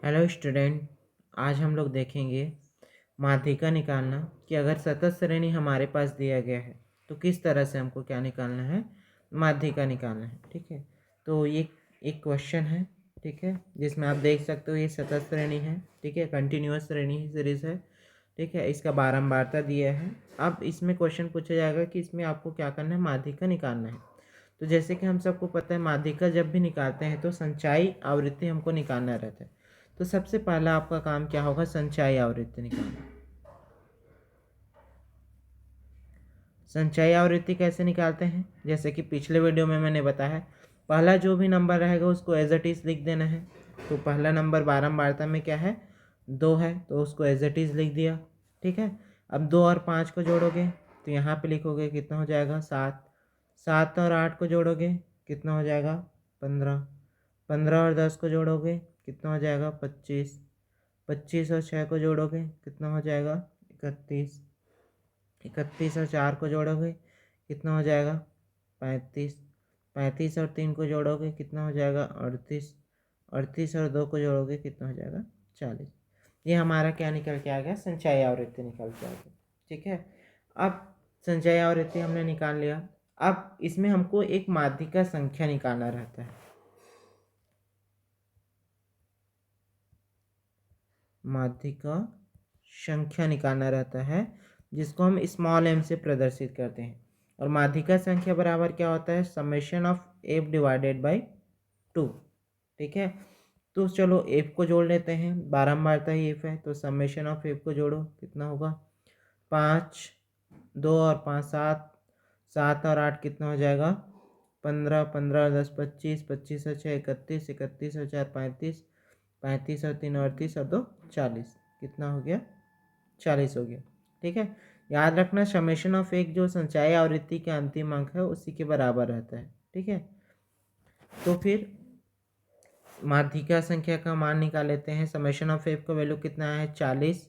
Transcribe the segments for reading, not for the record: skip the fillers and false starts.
Hello student. आज हम लोग देखेंगे माध्यिका निकालना कि अगर सतत श्रेणी हमारे पास दिया गया है तो किस तरह से हमको क्या निकालना है, माध्यिका निकालना है। ठीक है, तो ये एक क्वेश्चन है, ठीक है, जिसमें आप देख सकते हो ये सतत श्रेणी है, ठीक है, कंटिन्यूअस श्रेणी सीरीज है, ठीक है, इसका बारंबारता दिया है। अब इसमें क्वेश्चन पूछा जाएगा कि इसमें आपको क्या करना है, माध्यिका निकालना है। तो जैसे कि हम सबको पता है माध्यिका जब भी निकालते हैं तो संचयी आवृत्ति हमको निकालना रहता है। तो सबसे पहला आपका काम क्या होगा, संचयी आवृत्ति निकालना। संचयी आवृत्ति कैसे निकालते हैं, जैसे कि पिछले वीडियो में मैंने बताया, पहला जो भी नंबर रहेगा उसको एज इट इज लिख देना है। तो पहला नंबर बारंबारता में क्या है, 2 है, तो उसको एज इट इज लिख दिया। ठीक है, अब 2 और 5 को जोड़ोगे तो यहाँ पे लिखोगे कितना हो जाएगा, 7। 7 और 8 को जोड़ोगे कितना हो जाएगा, 15। 15 और 10 को जोड़ोगे कितना हो जाएगा, 25। 25 और 6 को जोड़ोगे कितना हो जाएगा, 31। 31 और 4 को जोड़ोगे कितना हो जाएगा, 35। 35 और 3 को जोड़ोगे कितना हो जाएगा, 38। 38 और 2 को जोड़ोगे कितना हो जाएगा, 40। ये हमारा क्या निकल के आ गया, संचयी आवृत्ति निकल के आ गया। ठीक है, अब संचयी आवृत्ति हमने निकाल लिया। अब इसमें हमको एक माध्यिका संख्या निकालना रहता है। माध्यिका संख्या निकालना रहता है, जिसको हम स्मॉल m से प्रदर्शित करते हैं। और माध्यिका संख्या बराबर क्या होता है, summation of f divided by 2। ठीक है, तो चलो f को जोड़ लेते हैं, बारंबारता ही f है, तो समेशन ऑफ f को जोड़ो कितना होगा, 5। 2 और 5 7। 7 और 8 कितना हो जाएगा, 15। 15 और 10 25। 25 और 6 31। 31 और 4 35। 35 और 3 38 और 2 40। कितना हो गया, 40 हो गया। ठीक है, याद रखना समेशन ऑफ एक जो संचयी आवृत्ति के अंतिम अंक है उसी के बराबर रहता है। ठीक है, तो फिर माध्यिका संख्या का मान निकाल लेते हैं। समेशन ऑफ एफ का वैल्यू कितना है, 40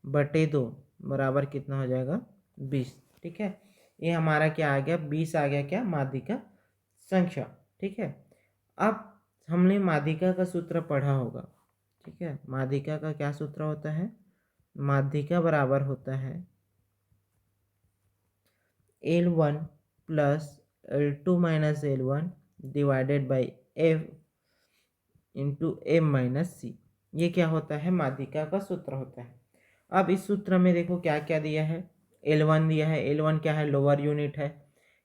बटे 2 बराबर कितना हो जाएगा, 20। ठीक है, ये हमारा क्या आ गया, 20 आ गया, क्या, माध्यिका संख्या। ठीक है, अब हमने माध्यिका का सूत्र पढ़ा होगा। ठीक है, माध्यिका का क्या सूत्र होता है, माध्यिका बराबर होता है L1 plus L2 minus L1 divided by F into M minus C. ये क्या होता है, माध्यिका का सूत्र होता है। अब इस सूत्र में देखो क्या क्या दिया है, L1 दिया है, L1 क्या है, लोअर यूनिट है।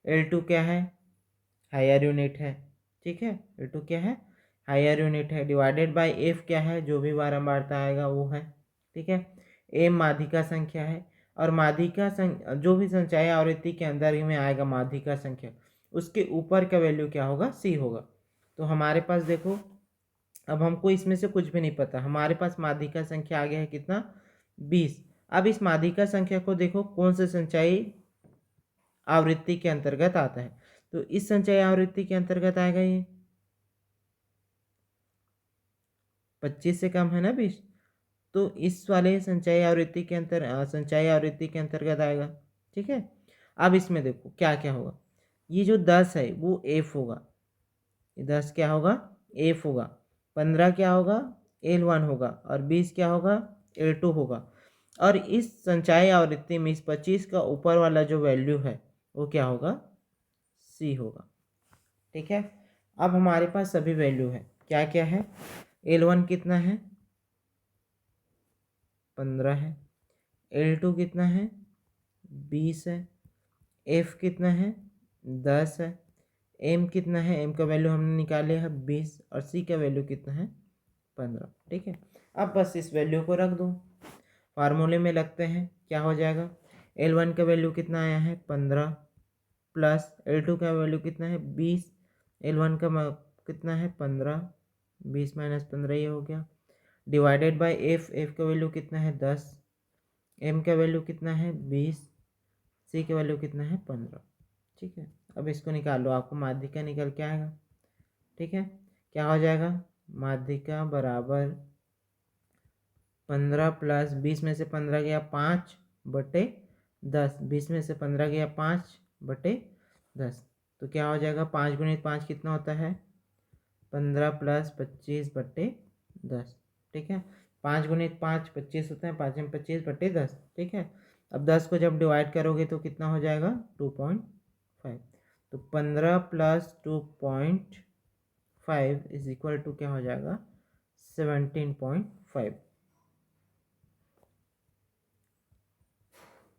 L2 क्या है, हायर यूनिट है। ठीक है, L2 क्या है, हायर यूनिट है, डिवाइडेड बाय F क्या है, जो भी बारंबारता आएगा वो है। ठीक है, M माध्यिका संख्या है, और माध्यिका संख्या जो भी संचयी आवृत्ति के अंदर ही में आएगा माध्यिका संख्या, उसके ऊपर का वैल्यू क्या होगा, C होगा। तो हमारे पास देखो, अब हमको इसमें से कुछ भी नहीं पता, हमारे पास माध्यिका संख्या आ गया है कितना, 20। अब इस माध्यिका संख्या को देखो कौन से संचयी आवृत्ति के अंतर्गत आता है, तो इस संचयी आवृत्ति के अंतर्गत आएगा ये 25 से कम है ना 20, तो इस वाले संचयी आवृत्ति के संचयी आवृत्ति के अंतर्गत आएगा। ठीक है, अब इसमें देखो क्या क्या होगा, ये जो 10 है वो एफ होगा, ये 10 क्या होगा, एफ होगा। 15 क्या होगा, L1 होगा, और 20 क्या होगा, L2 होगा। और इस संचयी आवृत्ति में इस 25 का ऊपर वाला जो वैल्यू है वो क्या होगा, C होगा। ठीक है, अब हमारे पास सभी वैल्यू है, क्या क्या है, L1 कितना है, 15 है। L2 कितना है, 20 है। F कितना है, 10 है। M कितना है, M का वैल्यू हमने निकाल लिया है 20, और C का वैल्यू कितना है, 15। ठीक है, अब बस इस वैल्यू को रख दो, फार्मूले में लगते हैं, क्या हो जाएगा, L1 का वैल्यू कितना आया है, 15, प्लस L2 का वैल्यू कितना है, 20। L1 का कितना है, 15, 20 माइनस 15 ये हो गया, डिवाइडेड बाय F का वैल्यू कितना है, 10। M का वैल्यू कितना है, 20। C का वैल्यू कितना है, 15। ठीक है, अब इसको निकाल लो, आपको माध्यिका निकल के आएगा। ठीक है, क्या हो जाएगा, माध्यिका बराबर 15 प्लस 20 में से 15 गया 5 बटे 10, 20 में से 15 गया 5 बटे 10, तो क्या हो जाएगा, 5 गुणित 5 कितना होता है, 15 प्लस 25/10, ठीक है। 5 गुणित 5 25 होते हैं, 5 में 25/10, ठीक है। अब 10 को जब डिवाइड करोगे तो कितना हो जाएगा 2.5। तो 15 प्लस 2.5 इज इक्वल टू क्या हो जाएगा 17.5।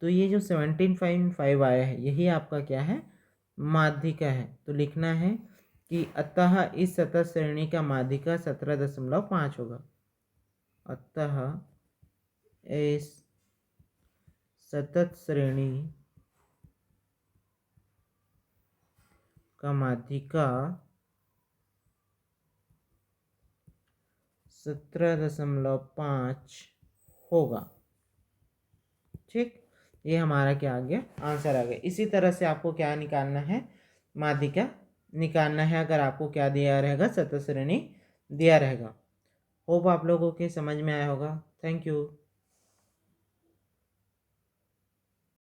तो ये जो 17.5 आया है यही आपका क्या है माध्यिका है। तो लिखना है कि अतः इस सतत श्रेणी का माध्यिका 17.5 होगा। अतः इस सतत श्रेणी का माध्यिका 17.5 होगा, ठीक। ये हमारा क्या आ गया आंसर आ गया। इसी तरह से आपको क्या निकालना है माध्यिका निकालना है अगर आपको क्या दिया रहेगा सतत श्रेणी दिया रहेगा। होप आप लोगों के समझ में आया होगा। Thank you.